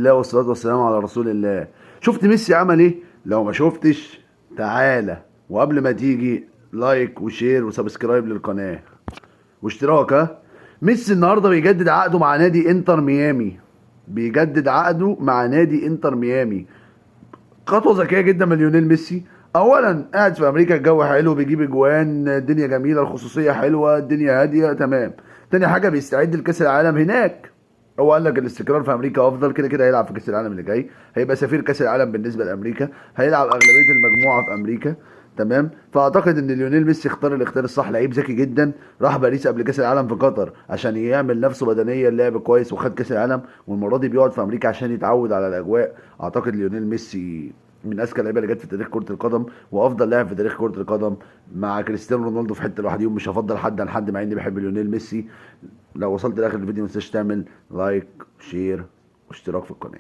الله والصلاة والسلام على رسول الله. شفت ميسي عمل ايه؟ لو ما شفتش تعالى، وقبل ما تيجي لايك وشير وسبسكرايب للقناة واشتراك. ها، ميسي النهارده بيجدد عقده مع نادي انتر ميامي. بيجدد عقده مع نادي انتر ميامي. خطوه ذكيه جدا من ليونيل ميسي. اولا قاعد في امريكا، الجو حلو، بيجيب اجوان، الدنيا جميله، الخصوصيه حلوه، الدنيا هاديه تمام. تاني حاجه بيستعد لكاس العالم هناك. هو قال لك الاستقرار في امريكا افضل، كده كده هيلعب في كاس العالم اللي جاي، هيبقى سفير كاس العالم بالنسبه لامريكا، هيلعب اغلبيه المجموعه في امريكا تمام. فاعتقد ان ليونيل ميسي اختار الاختيار الصح، لعيب ذكي جدا، راح باريس قبل كاس العالم في قطر عشان يعمل نفسه بدنيا لعب كويس وخد كاس العالم، والمره دي بيقعد في امريكا عشان يتعود على الاجواء. اعتقد ليونيل ميسي من اذكى اللعيبه اللي جت في تاريخ كره القدم، وافضل لاعب في تاريخ كره القدم مع كريستيانو رونالدو في حته لوحدهم. مش هفضل حد عن حد مع اني بحب ليونيل ميسي. لو وصلت لاخر الفيديو ما تنساش تعمل لايك، شير، واشتراك في القناه.